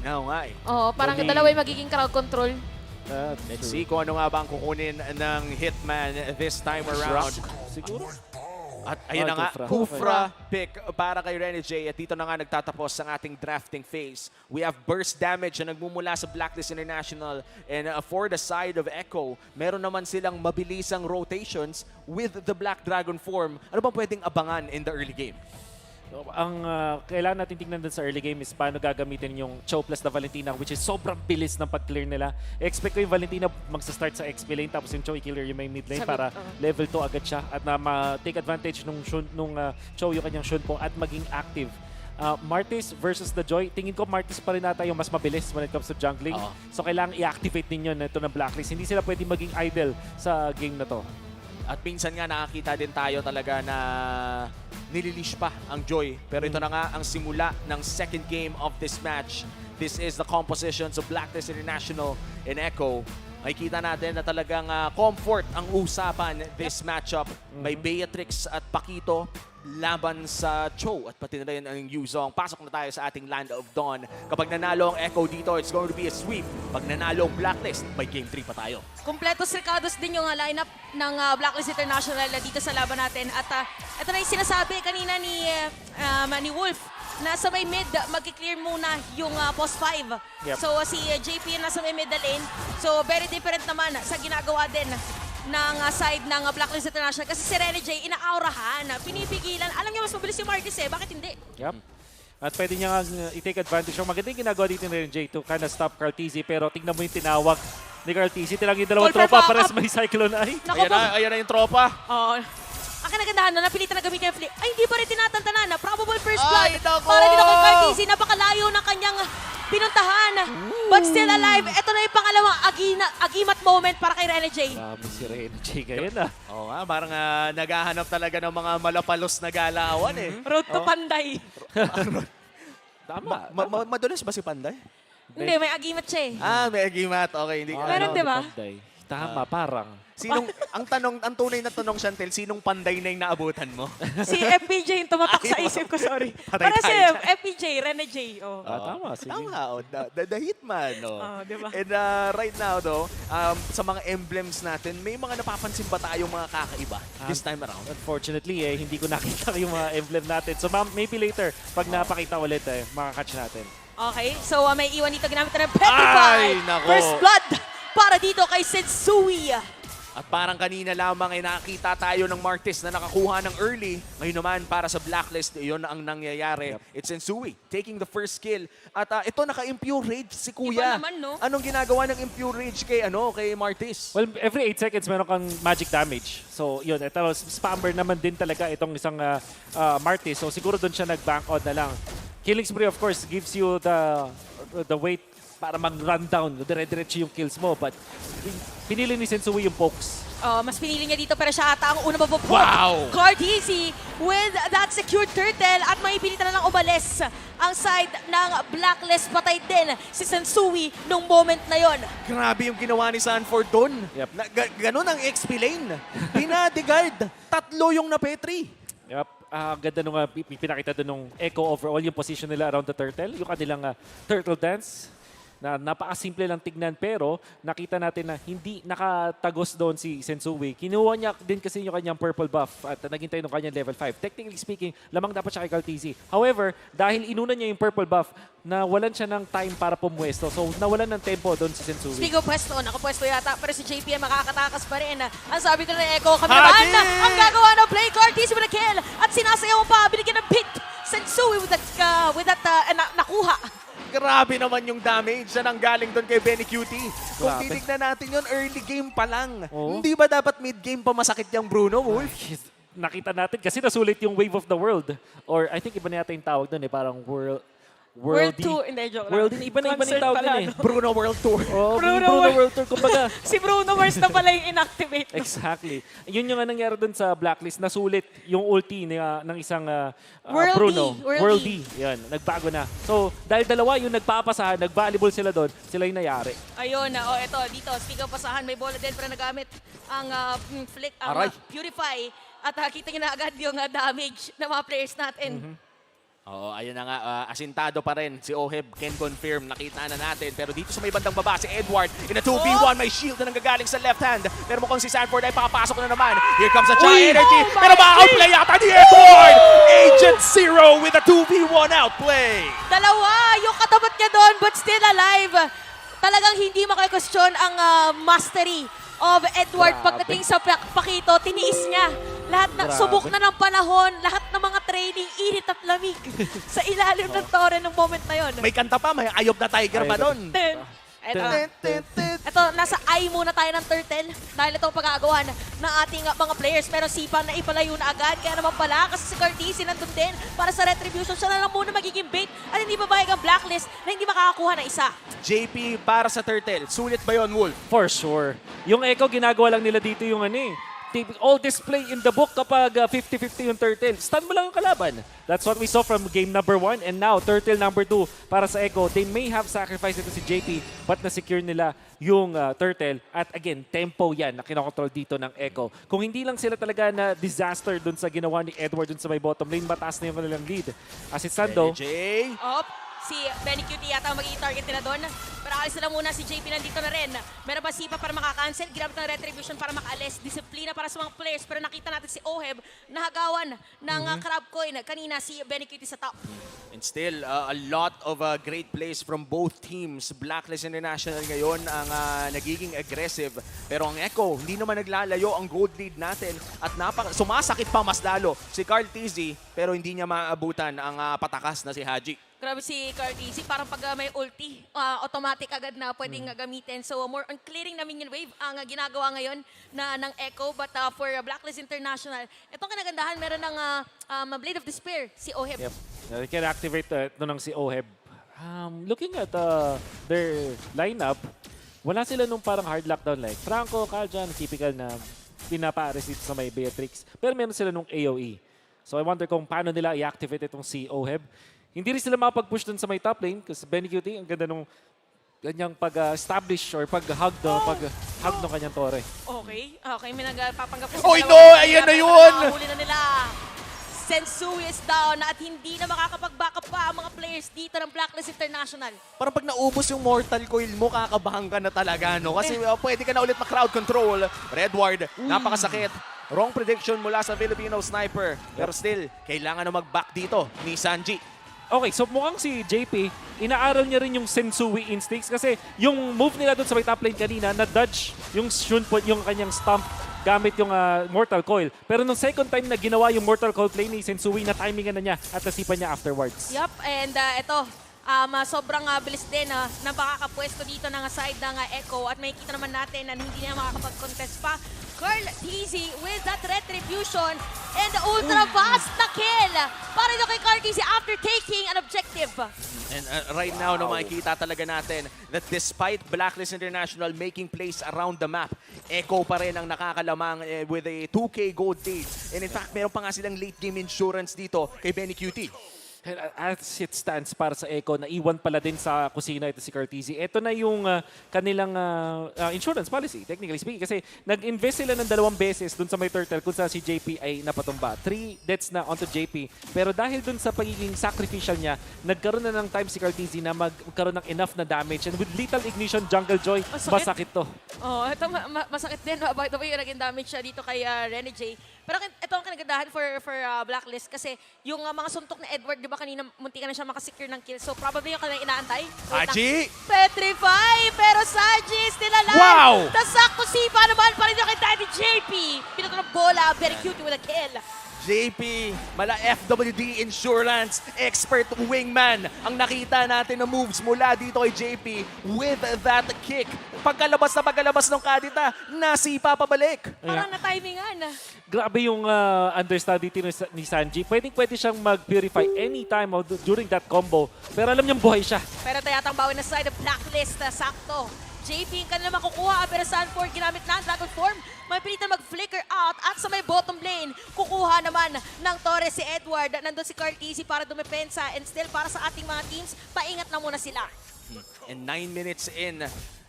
Oo nga eh. Oo, parang Bali. dalawa yung magiging crowd control. Let's see kung ano nga ba ang kukunin ng Hitman this time around. Siguro. At ayun na nga, Kufra. Kufra pick para kay Rene J. At dito na nga nagtatapos ang ating drafting phase. We have burst damage na nagmumula sa Blacklist International. And for the side of Echo, meron naman silang mabilisang rotations with the Black Dragon form. Ano bang pwedeng abangan in the early game? Ang kailangan natin tingnan dun sa early game is paano gagamitin yung Cho plus na Valentina, which is sobrang bilis ng pag-clear nila. Expect ko yung Valentina magsa-start sa XP lane, tapos yung Cho i-clear yung may mid lane para level 2 agad siya at na ma-take advantage nung Cho yung kanyang Shunpo at maging active. Martis versus the Joy, tingin ko Martis pa rin nata yung mas mabilis when it comes to jungling. So kailangan i-activate ninyo na ito ng Blacklist. Hindi sila pwede maging idle sa game na to. At minsan nga nakakita din tayo talaga na nililish pa ang Joy. Pero ito na nga ang simula ng second game of this match. This is the compositions of Blacklist International and Echo. Makikita natin na talagang comfort ang usapan this matchup. May Beatrix at Paquito laban sa Cho at pati na rin ang Yuzong. Pasok na tayo sa ating Land of Dawn. Kapag nanalo ang Echo dito, it's going to be a sweep. Pag nanalo ang Blacklist, may Game 3 pa tayo. Kompletos recados din yung lineup ng Blacklist International dito sa laban natin. At ito na yung sinasabi kanina ni Wolf na sa may mid, mag-clear muna yung post 5. Yep. So si JP nasa may mid lane. So very different naman sa ginagawa din ng side ng Blacklist International. Kasi si Rene J, inaaurahan, pinipigilan. Alam niya mas mabilis yung Martis bakit hindi? Yep. At pwede niya nga i-take advantage. Yung maganda yung ginagawa dito ni Rene J to kind of stop Carteezy. Pero tingnan mo yung tinawag ni Carteezy. Tilang yung dalawang Call for tropa, backup. pares may Cyclone Eye. Naku po. Ayan na yung tropa. Ang kanagandahan na napilitan na gamitin yung flip. Ay, hindi pa rin tinatantanan na probable first Ay, blood. nako! Para dito kay Carteezy, napakalayo ng kanyang pinuntahan. But still alive. Ito na yung pangalawang agimat moment para kay Rene J. Dami si Rene J ngayon Oo nga, parang naghahanap talaga ng mga malapalos na galawan eh. Road to Panday. Tama. Madulas ba si Panday? Hindi, may agimat siya eh. May agimat. Okay, hindi. Meron, di ba? Tama, parang. Ang tunay na tanong, Chantel, sinong Panday na yung naabutan mo? Si FPJ yung tumatak sa isip ko, sorry. Patay Para tayo si dyan. FPJ, Rene J. Oh. Tama, sige. Tama, the Hitman. Diba? And right now, though, sa mga emblems natin, may mga napapansin ba tayong mga kakaiba this time around? Unfortunately, hindi ko nakita yung mga emblem natin. So maybe later, pag napakita ulit, makakatch natin. Okay, so may iwan dito ginamit na ng Petrify. Ay, nako. First blood para dito kay Sensui. At parang kanina lamang ay nakakita tayo ng Martis na nakakuha ng early. Ngayon naman para sa Blacklist, iyon ang nangyayari. Yep. It's Ensui taking the first kill. At ito naka-impure rage si Kuya. Iba naman, no? Anong ginagawa ng impure rage kay Martis? Well, every 8 seconds meron kang magic damage. So yun, ito, spammer naman din talaga itong isang Martis. So siguro doon siya nag-bank on na lang. Killing spree, of course, gives you the weight para mag-run down. Dire-diretso yung kills mo. But pinili ni Sensui yung pokes. Mas pinili niya dito pero siya ata ang una mapupoke. Wow! Carteezy with that secured turtle at may pilitan na lang umalis ang side ng Blacklist. Patay din si Sensui nung moment na yon. Grabe yung ginawa ni Sanford doon. Yep. Ganon ang XP lane. Binadigard. 3 yung napetri. Yep. Ganda nung pinakita doon nung Echo overall, yung position nila around the turtle. Yung kanilang turtle dance na napakasimple lang tignan pero nakita natin na hindi nakatagos doon si Sensui. Kinuha niya din kasi yung kanyang purple buff at naghintay ng kanyang level 5. Technically speaking, lamang dapat siya kay Carteezy. However, dahil inuna niya yung purple buff, nawalan siya ng time para pumuesto. So, nawalan ng tempo doon si Sensui. Speak of pwesto, nakapwesto yata pero si JPM makakatakas pa rin. Ang sabi ko na Echo, kami naman ang gagawa ng play. Carteezy with a kill at sinasayaw pa, binigyan ng pit. Sensui with that nakuha. Grabe naman yung damage na nanggaling doon kay Benny Cutie. Kung Grabe. titignan natin yun, early game pa lang. Oo. Hindi ba dapat mid-game pa masakit yung Bruno, Wolf? Nakita natin kasi nasulit yung Wave of the World. Or I think iba na yata yung tawag doon parang World Worldy. 2, hindi, joke lang. World, iba na yung Concert tawag pala, doon no? Bruno World Tour. Oh, Bruno Bruno World Tour, kumbaga. Si Bruno Mars na pala yung inactivate. Exactly. Yun yung nangyari dun sa Blacklist. Nasulit yung ulti ng isang Worldy. Bruno. Worldy. Yan, nagbago na. So, dahil dalawa yung nagpapasahan, nag-volleyball sila doon, sila yung nayari. Ayun, eto, dito, speak of pasahan, may bola din para nagamit ang flick, ang Aray. Purify. At kita niyo na agad yung damage ng mga players natin. Oo, ayun na nga, asintado pa rin si Oheb, can confirm, nakita na natin. Pero dito sa may bandang baba, si Edward, in a 2v1, may shield na nanggagaling sa left hand. Pero mukhang si Sanford ay papasok na naman. Here comes a Chai Energy, pero ma-outplay yata ni Edward! Agent Zero with a 2v1 outplay! Dalawa, yung katapat niya doon, but still alive. Talagang hindi makakwestiyon ang mastery of Edward. Grabe. Pagdating sa Pakito, tiniis niya. Lahat na, Grabe. subok na ng panahon, lahat ng mga training, init at lamig sa ilalim ng tore ng moment na yon. May kanta pa, may Ayop na Tiger pa doon. Ito, nasa eye muna tayo ng turtle dahil itong pag-aagawan ng ating mga players. Pero sipang na ipalayo na agad. Kaya naman pala, kasi si Cartesi nandun din para sa retribution. Siya na lang muna magiging bait at hindi babayag ang blacklist na hindi makakakuha ng isa. JP para sa Turtle, sulit ba yun, Wolf? For sure. Yung Echo, ginagawa lang nila dito yung all display in the book kapag 50-50 yung Turtle. Stun mo lang yung kalaban. That's what we saw from game number 1 and now Turtle number 2 para sa Echo. They may have sacrificed ito si JP but na-secure nila yung Turtle. At again, tempo yan na kinokontrol dito ng Echo. Kung hindi lang sila talaga na disaster dun sa ginawa ni Edward dun sa may bottom lane, mataas na yung kanilang lead. Asistando. Jay. Si Benny Cutie yata ang magiging target nila doon. Pero alis na lang muna si JP nandito na rin. Meron ba sipa para makakancel? Ginamit ng retribution para makaalis. Disiplina para sa mga players. Pero nakita natin si Oheb nahagawan ng crab coin. Kanina si Benny Cutie sa top. And still, a lot of great plays from both teams. Blacklist International ngayon ang nagiging aggressive. Pero ang Echo, hindi naman naglalayo ang gold lead natin. At sumasakit pa mas lalo si Carl Tizzy. Pero hindi niya maabutan ang patakas na si Haji. Grabe si Cartesi, parang pag may ulti, automatic agad na pwedeng gamitin. So more on clearing na minion wave ang ginagawa ngayon ng Echo. But for Blacklist International, itong kinagandahan, meron ng Blade of Despair, si Oheb. Yep. They can activate ito ng si Oheb. Looking at their lineup, wala sila nung parang hard lockdown like Franco, Kaljan, typical na pinapares dito sa may Beatrix. Pero meron sila nung AoE. So I wonder kung paano nila i-activate itong si Oheb. Hindi rin sila makapag-push dun sa may top lane kasi Benny Cutie, ang ganda nung ganyang pag-establish or pag-hug ng kanyang tore. Okay, may nagpapanggap. Oy, no! Ayan na yun! Huli na nila. Sensui is down at hindi na makakapag-backup pa ang mga players dito ng Blacklist International. Parang pag naubos yung mortal coil mo, kakabahan ka na talaga, no? Kasi pwede ka na ulit ma-crowd control. Redward, napakasakit. Wrong prediction mula sa Filipino sniper. Pero still, kailangan na mag-back dito ni Sanji. Okay, so mukhang si JP, inaaral niya rin yung Sensui instincts kasi yung move nila doon sa may top lane kanina, na-dodge yung Shunput, yung kanyang stomp gamit yung Mortal Coil. Pero nung second time na ginawa yung Mortal Coil play ni Sensui, na timingan na niya at nasipan niya afterwards. Yup, and ito, sobrang bilis din na makakapwesto dito ng side ng Echo at makikita naman natin na hindi na makakapag-contest pa. Carl Tizzy with that retribution and the ultra fast na kill para ito kay Carl Tizzy after taking an objective. And right now, makikita talaga natin that despite Blacklist International making plays around the map, Echo pa rin ang nakakalamang with a 2K gold lead. And in fact, meron pa nga silang late game insurance dito kay Benny Cutie. As it stands para sa Echo, naiwan pala din sa kusina ito si Cartesi. Ito na yung kanilang insurance policy, technically speaking. Kasi nag-invest sila ng 2 beses dun sa may turtle kung saan si JP ay napatumba. 3 deaths na onto JP. Pero dahil dun sa pagiging sacrificial niya, nagkaroon na ng time si Cartesi na magkaroon ng enough na damage. And with Lethal Ignition, Jungle Joy, masakit to. Oh, ito masakit din. By the way, yung naging damage siya dito kay Rene J. Pero ito ang kinagandahan for Blacklist kasi yung mga suntok ni Edward, di ba kanina munti ka na siya makasecure ng kill. So probably yung kanilang inaantay. Haji! Petrify! Pero Saji still alive! Wow! Tasakto sipa naman pa rin yung kay Daddy JP. Pinato ng bola, very cute with a kill. JP, mala FWD Insurance, expert wingman. Ang nakita natin na moves mula dito kay JP with that kick. Pagkalabas ng kadita, nasipa pabalik. Parang na-timingan. Grabe yung understudy ni Sanji. Pwede siyang mag-purify anytime during that combo. Pero alam niyang buhay siya. Pero tayatang bawi na side of Blacklist, sakto. JP yung kanila makukuha, pero Sanford ginamit na ang Dragon Form. May pilitan mag-flicker out at sa may bottom lane, kukuha naman ng Torres si Edward. Nandun si Cartesi para dumepensa and still para sa ating mga teams, paingat na muna sila. And 9 minutes in,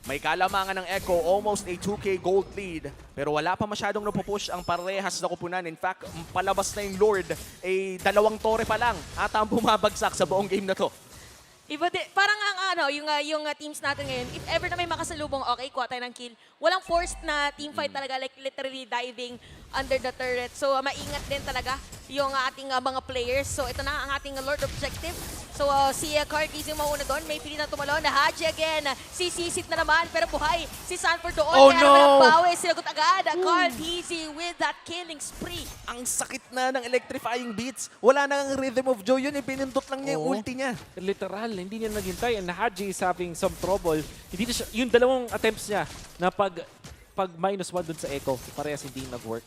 may kalamangan ng Echo, almost a 2K gold lead. Pero wala pa masyadong napupush ang parehas na kupunan. In fact, palabas na yung Lord, dalawang tore pa lang at ang bumabagsak sa buong game na to. Iba parang yung teams natin ngayon, if ever na may makasalubong, okay, kuha tayo ng kill. Walang forced na team fight talaga, like literally diving under the turret. So maingat din talaga yung ating mga players. So ito na ang ating Lord objective. So si Cardiz yung mauna doon, may pili na tumalon na Haji again. Sisisit na naman, pero buhay si Sanford doon. Oh, kaya no! naman nagbawi, sinagot agad. Cardiz with that killing spree. Ang sakit na ng electrifying beats. Wala nang rhythm of joy yun. Pinindot lang niya yung Oo. ulti niya. Literal, hindi niya naghintay. And Haji is having some trouble. Hindi na siya, yung dalawang attempts niya na pag -1 dun sa Echo, parehas hindi nag-work.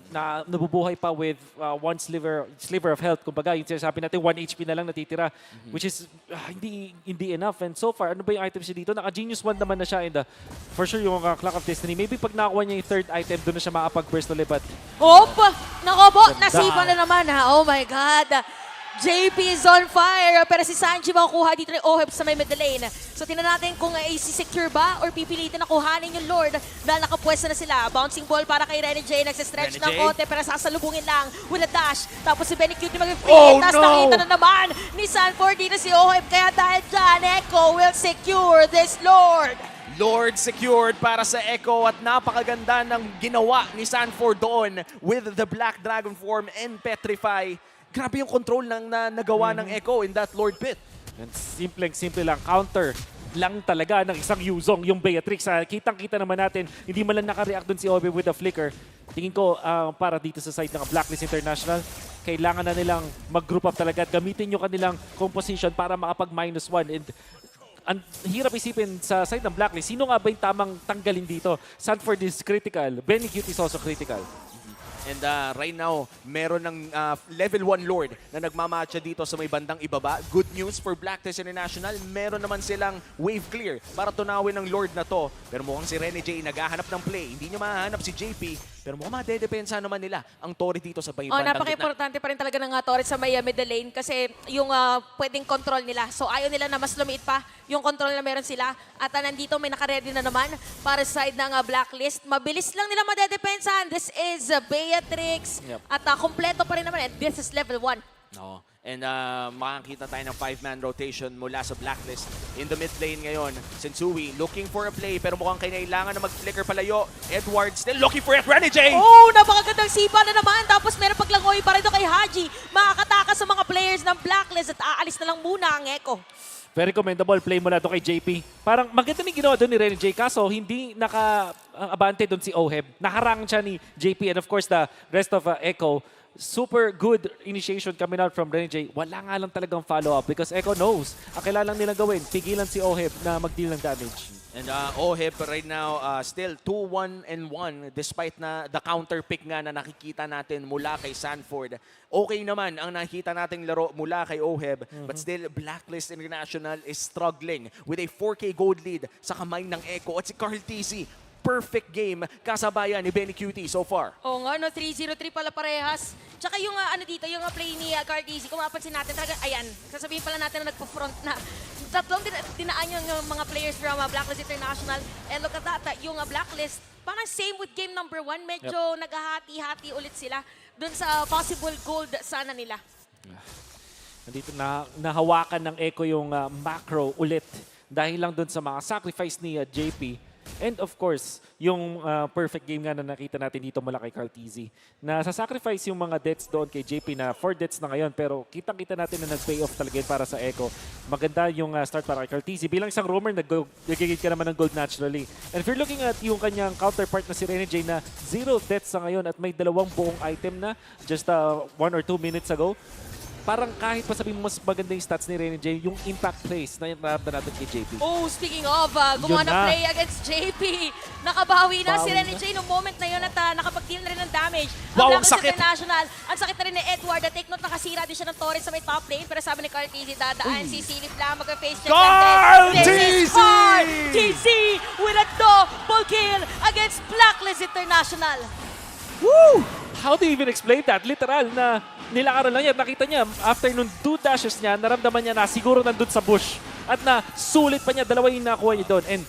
Na nabubuhay pa with one sliver of health. Kumbaga, yung sinasabi natin, 1 HP na lang natitira, which is hindi enough. And so far, ano ba yung items niya dito? Naka-Genius 1 naman na siya. And for sure, yung Clock of Destiny, maybe pag nakuha niya yung third item, doon na siya makapag-burst ulit. But Hop! Nako po, Ganda. nasiba na naman ha. Oh my God. JP is on fire. Pero si Sanji makukuha dito ni Oheb sa may middle lane. So tingnan natin kung i-secure ba or pipilitin na kuhanin yung Lord dahil nakapwesto na sila. Bouncing ball para kay Renny J. Nagsistretch ng Renny J. konti pero sasalubungin lang with a dash. Tapos si Benny Cutie mag-free. Oh, Tapos no! nakita na naman ni Sanford dito si Oheb. Kaya dahil dyan, Echo will secure this Lord. Lord secured para sa Echo at napakaganda ng ginawa ni Sanford doon with the Black Dragon form and Petrify. Grabe yung control ng nagawa ng Echo in that Lord Pit. and simple lang, counter lang talaga ng isang Yuzong, yung Beatrix. Kitang-kita naman natin, hindi man lang nakareact dun si Obi with the flicker. Tingin ko, para dito sa side ng Blacklist International, kailangan na nilang mag-group up talaga at gamitin yung kanilang composition para makapag-1. And ang hirap isipin sa side ng Blacklist, sino nga ba yung tamang tanggalin dito? Sanford is critical, Benny Cute is also critical. And right now, meron ng level 1 Lord na nagmamatcha dito sa may bandang ibaba. Good news for Blacklist International. Meron naman silang wave clear para tunawin ng Lord na to. Pero mukhang si Renny J naghahanap ng play. Hindi niya mahahanap si JP. Pero mukhang madedepensa naman nila ang Tori dito sa may bandang gitna. Napaka-importante pa rin talaga ng Torres sa may middle lane kasi yung pwedeng control nila. So ayaw nila na mas lumiit pa yung control na meron sila. At nandito may nakaready na naman para sa side ng Blacklist. Mabilis lang nila madedepensahan. This is Beatrix. Yep. At kompleto pa rin naman. And this is level 1. No. And makakita tayo ng 5-man rotation mula sa Blacklist. In the mid lane ngayon, Sensui looking for a play pero mukhang kailangan na mag-flicker palayo. Edward still looking for it. Renny J! Oh, napakagandang sipa na naman. Tapos meron paglangoy pa rin kay Haji. Makakatakas sa mga players ng Blacklist at aalis na lang muna ang Echo. Very commendable play mula doon kay JP. Parang maganda na ginawa doon ni Renny J. Kaso hindi naka-abante doon si Oheb. Naharang siya ni JP and of course the rest of Echo. Super good initiation coming out from Renny J. Wala nga lang talagang follow-up because Echo knows. Ang kailangan nilang gawin, pigilan si Oheb na mag-deal ng damage. And Oheb right now still 2-1-1 despite na the counter pick nga na nakikita natin mula kay Sanford. Okay naman ang nakikita nating laro mula kay Oheb but still Blacklist International is struggling with a 4K gold lead sa kamay ng Echo at si Carl TC. Perfect game kasabayan ni Benny Cutie so far. Oo nga, no, 3-0-3 pala parehas. Tsaka yung dito, yung play ni Cardizi, kung mapapansin natin talaga, ayan, sasabihin pala natin na nagpo-front na. Tatlong dinaan yung mga players from Blacklist International. And look at that, yung Blacklist, parang same with game number 1, medyo naghahati-hati ulit sila dun sa possible gold sana nila. Nandito nahawakan ng Echo yung macro ulit dahil lang dun sa mga sacrifice ni JP. And of course, yung perfect game nga na nakita natin dito mula kay Carl TZ. Na sa-sacrifice yung mga deaths doon kay JP na 4 deaths na ngayon. Pero kitang-kita natin na nag-pay off talaga yun para sa Echo. Maganda yung start para kay Carl TZ. Bilang isang roamer, nag-gigit ka naman ng gold naturally. And if you're looking at yung kanyang counterpart na si Renny J na 0 deaths sa ngayon at may 2 buong item na just 1 or 2 minutes ago, parang kahit pa sabihin mo mas maganda yung stats ni Renny J, yung impact plays na natin kay JP. Oh, speaking of, gumawa Yun na na. play against JP. Nakabawi na si Bawi Renny na. J nung moment na yun at nakapag-deal na rin ng damage. Wow, ang Blacklist sakit! International. Ang sakit na rin ni Edward. Take note, nakasira din siya ng Torres sa may top lane. Pero sabi ni Carl TZ, dadaan si Silip lang, mag-face check. Carl This is TZ! Carl TZ with a double kill against Blacklist International. Woo! How do you even explain that? Literal na nilakaran lang yan. Nakita niya, after nung 2 dashes niya, naramdaman niya na siguro nandun sa bush At na sulit pa niya, dalawa yung nakuha niya doon. And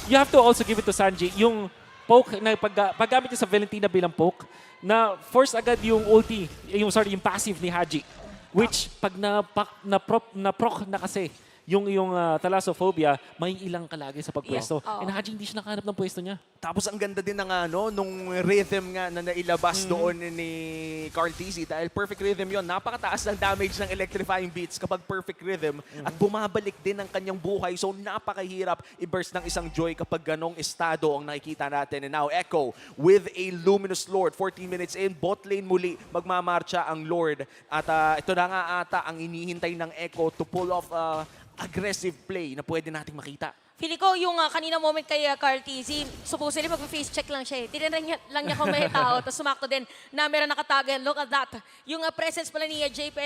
you have to also give it to Sanji. Yung poke na paggamit niya sa Valentina bilang poke, na force agad yung ulti, yung passive ni Haji. Which pag na-proc na kasi yung thalassophobia, may ilang kalagi sa pagpwesto. Yes. Oo. And Haji hindi siya nakahanap ng pwesto niya. Tapos ang ganda din ng nung rhythm nga na nailabas doon ni Carl TZ dahil perfect rhythm yon. Napakataas ng damage ng electrifying beats kapag perfect rhythm at bumabalik din ang kanyang buhay. So napakahirap i-burst ng isang Joy kapag ganong estado ang nakikita natin. And now Echo with a Luminous Lord. 14 minutes in, bot lane muli magmamarcha ang Lord. At ito na nga ata ang inihintay ng Echo to pull off aggressive play na pwede nating makita. Feeling ko yung kanina moment kay Carl TZ, supposedly mag-face check lang siya eh. Tinanong lang niya kung may tao, tapos sumakto din na meron nakatagan. Look at that. Yung presence pala ni JP,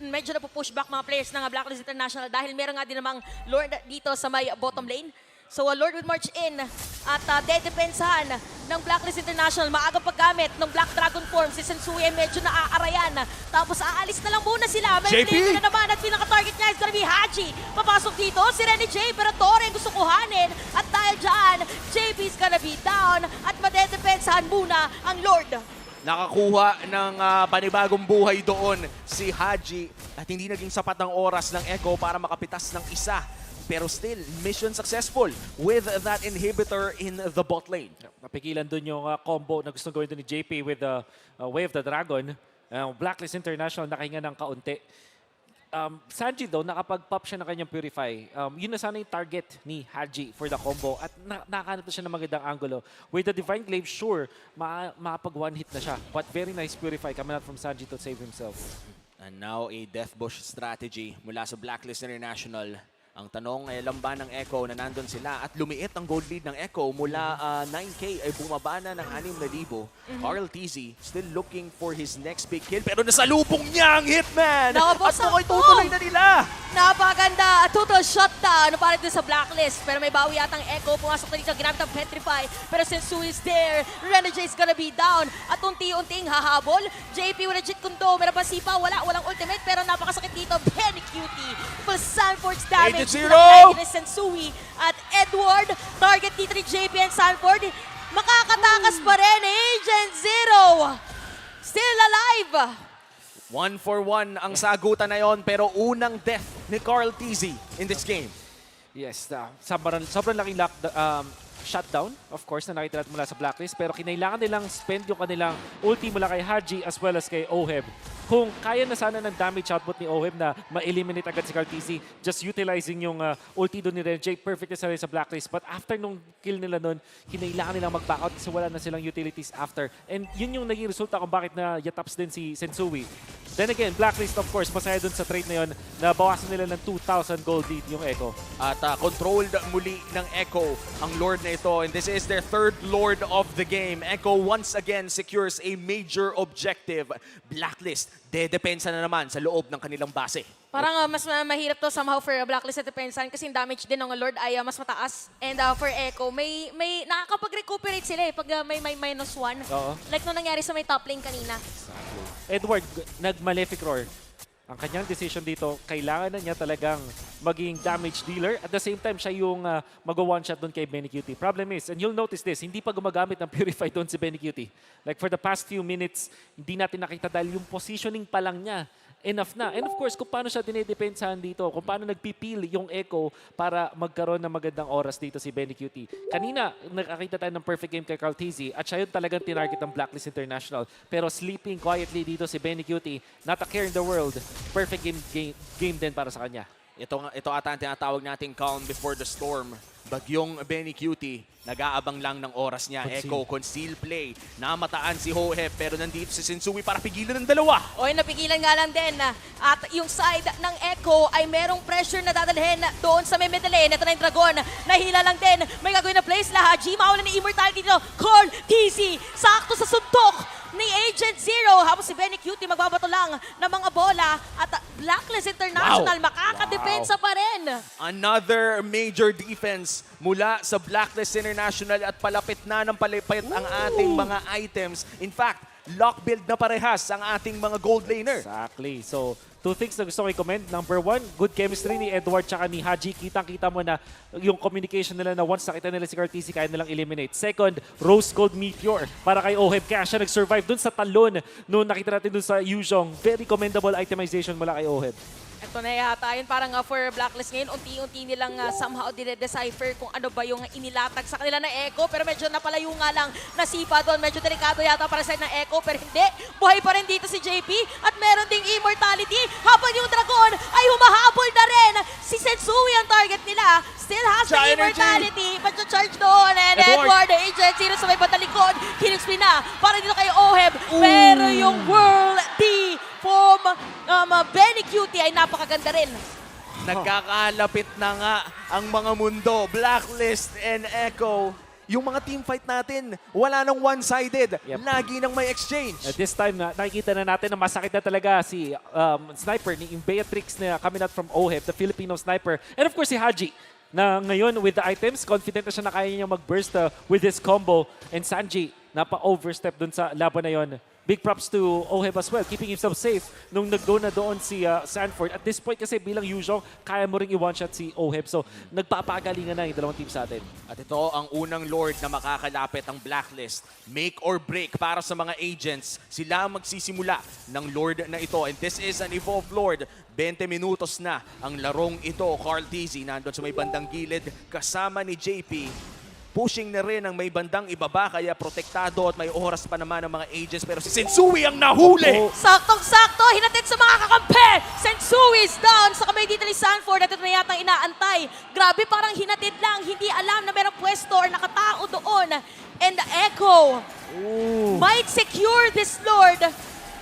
medyo napupush back mga players ng Blacklist International dahil meron nga din namang Lord dito sa may bottom lane. So Lord will march in at dedepensahan ng Blacklist International. Maaga paggamit ng Black Dragon form. Si Sensui medyo naaarayan. Tapos aalis na lang muna sila. May JP! play na naman at pinaka-target niya is gonna be Haji. Papasok dito si Renny J pero Torre gusto kuhanin. At dahil dyan, JP is gonna be down at madedepensahan muna ang Lord. Nakakuha ng panibagong buhay doon si Haji at hindi naging sapat ang oras ng Echo para makapitas ng isa. Pero still, mission successful with that inhibitor in the bot lane. Napigilan doon yung combo na gusto gawin doon ni JP with the Way of the Dragon. Blacklist International nakahinga ng kaunti. Sanji daw, nakapag-pop siya ng kanyang Purify. Yun na sana yung target ni Haji for the combo. At nakahanap na siya ng magandang angulo. With the Divine Glaive, sure, makapag one-hit na siya. But very nice Purify coming out from Sanji to save himself. And now a Death Bush strategy mula sa Blacklist International. Ang tanong ay alam ba ng Echo na nandun sila at lumiit ang gold lead ng Echo mula 9K ay bumaba na ng 6,000. Carl TZ still looking for his next big kill pero nasalubong niya ang Hitman! Nakabos At ako'y tutuloy na nila! Napaganda. Total shutdown para dito sa Blacklist. Pero may bawi yata ang Echo. Pumasok na dito. Ginamit ang Petrify. Pero Sensui is there. Renegade is gonna be down. At unti-unting hahabol. JP with a Jit Kundo. Meron pa sipa. Walang ultimate. Pero napakasakit dito. Benny Cutie. For Sanford's damage. 8-0! Ni Sensui. At Edward. Target dito ni JP and Sanford. Makakatakas pa rin. Agent Zero. Still alive. 1-for-1 ang sagutan na yon pero unang death ni Carl TZ in this game. Yes, sobrang laking shutdown, of course, na nakita natin mula sa Blacklist. Pero kinailangan nilang spend yung kanilang ulti mula kay Haji as well as kay Oheb. Kung kaya na sana ng damage output ni Oheb na ma-eliminate agad si Carl TZ, just utilizing yung ulti doon ni Renjay, perfect na sila sa Blacklist. But after nung kill nila doon, kinailangan nilang mag-back out kasi wala na silang utilities after. And yun yung naging resulta kung bakit na yataps din si Sensui. Then again, Blacklist, of course, masaya dun sa trade na yun na bawasan nila ng 2,000 gold lead yung Echo. At controlled muli ng Echo ang Lord na ito. And this is their third Lord of the game. Echo once again secures a major objective. Blacklist, dedepensa na naman sa loob ng kanilang base. Parang mas mahirap to somehow for Blacklist at Depensan kasi yung damage din ng Lord ay mas mataas. And for Echo, may nakakapag-recuperate sila pag may -1. Oo. Like nung nangyari sa may top lane kanina. Edward, nag-Malefic Roar. Ang kanyang decision dito, kailangan na niya talagang maging damage dealer. At the same time, siya yung mag-one-shot doon kay Benny Cutie. Problem is, and you'll notice this, hindi pa gumagamit ng Purify doon si Benny Cutie. Like for the past few minutes, hindi natin nakita dahil yung positioning pa lang niya, enough na. And of course, kung paano siya dinedepensahan dito, kung paano nagpipil yung Echo para magkaroon ng magandang oras dito si Benny Cutie. Kanina, nakakita tayo ng perfect game kay Carl TZ at siya yung talagang tinarget ng Blacklist International. Pero sleeping quietly dito si Benny Cutie, not a care in the world, perfect game din para sa kanya. Ito ata ang tinatawag nating calm before the storm. Bagyong Benny Cutie, nag-aabang lang ng oras niya. Echo, conceal play. Namataan si Hoheb pero nandito si Sensui para pigilan ng dalawa. Oy, napigilan nga lang din. At yung side ng Echo ay merong pressure na dadalhin doon sa may middle lane. Ito na yung Dragon. Nahila lang din. May gagawin na place la. Haji, mawala ni Immortality dito. Carl TZ, sakto sa suntok ni Agent Zero. Habang si Benny Cutie magbabato lang ng mga bola. At Blacklist International makakadepensa pa rin. Another major defense mula sa Blacklist International at palapit na ng palipit ang ating mga items. In fact, lock build na parehas ang ating mga gold laner. Exactly. So, two things na gusto ko i-comment. Number one, good chemistry ni Edward tsaka ni Haji. Kitang-kita mo na yung communication nila na once nakita nila si Cartesi, kaya nilang eliminate. Second, Rose Gold Meteor para kay Oheb. Kaya siya nag-survive dun sa talon noon nakita natin dun sa Yuzhong. Very commendable itemization mula kay Oheb. Ito na yata yun, parang for Blacklist ngayon, unti-unti nilang somehow dire-decipher kung ano ba yung inilatag sa kanila na Echo. Pero medyo napalayo nga lang nasipa doon. Medyo delikado yata para sa ng Echo, pero hindi. Buhay pa rin dito si JP at meron ding immortality. Habang yung Dragon ay humahabol na rin. Si Sensui ang target nila. Still has the Energy. immortality. Pag-charge doon. And Edward, Agent Zero sa may batalikod. Kill-spin na para dito kay Oheb. Pero yung World D from Benny Cutie ay napakaganda rin. Nagkakalapit na nga ang mga mundo. Blacklist and Echo. Yung mga team fight natin, wala nang one-sided. Yep. Lagi nang may exchange. At this time, nakikita na natin na masakit na talaga si sniper ni Beatrix na coming out from Oheb, the Filipino sniper. And of course, si Haji na ngayon with the items, confident na siya na kaya niya mag-burst with this combo. And Sanji, napa-overstep dun sa laban na yon. Big props to Oheb as well, keeping himself safe nung nag-go na doon si Sanford. At this point kasi bilang Yuzhong, kaya mo ring i-one-shot si Oheb. So nagpapagalingan na yung dalawang team sa atin. At ito ang unang Lord na makakalapit ang Blacklist. Make or break para sa mga agents. Sila ang magsisimula ng Lord na ito. And this is an Evolved Lord. 20 minutos na ang larong ito. Carl Tizzy nandun sa may bandang gilid kasama ni JP. Pushing na rin ang may bandang ibaba kaya protektado at may oras pa naman ang mga agents. Pero si Sensui ang nahuli! Saktong-sakto, hinatid sa mga kakampi. Sensui is down sa kamay dito ni Sanford at ito na yatang inaantay. Grabe, parang hinatid lang, hindi alam na merong pwesto or nakatao doon. And the Echo might secure this Lord.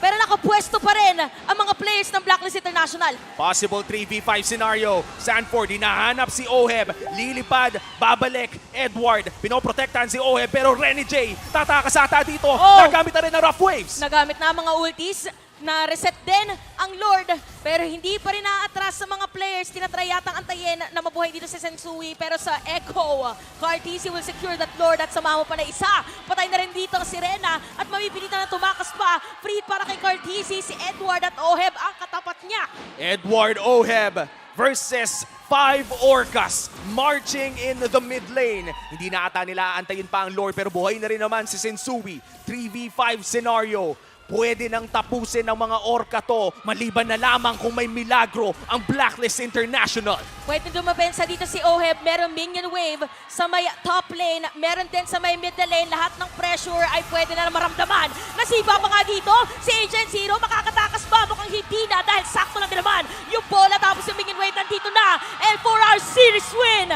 Pero nakapwesto pa rin ang mga players ng Blacklist International. Possible 3v5 scenario. Sanford, hinahanap si Oheb. Lilipad, babalik, Edward. Pinoprotektahan si Oheb pero Renny J. Tatakas ata dito. Nagamit na rin ng rough waves. Nagamit na ang mga ultis. Na-reset din ang Lord. Pero hindi pa rin na-atras sa mga players. Tinatry yatang antayin na mabuhay dito si Sensui. Pero sa Echo, Cartesi will secure that Lord at sumama pa na isa. Patay na rin dito si Rena at mamipilitan na tumakas pa. Free para kay Cartesi, si Edward at Oheb ang katapat niya. Edward Oheb versus 5 Orcas marching in the mid lane. Hindi na ata nila aantayin pa ang Lord pero buhay na rin naman si Sensui. 3v5 scenario. Pwede nang tapusin ng mga Orca to maliban na lamang kung may milagro ang Blacklist International. Pwede dumabensa dito si Oheb. Meron minion wave sa may top lane. Meron din sa may mid lane. Lahat ng pressure ay pwede na maramdaman. Nasiba pa nga dito si Agent Zero. Makakatakas ba? Mukhang hindi na dahil sakto lang din naman yung bola. Tapos yung minion wave nandito na. And for our series win,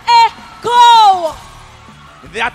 Echo! That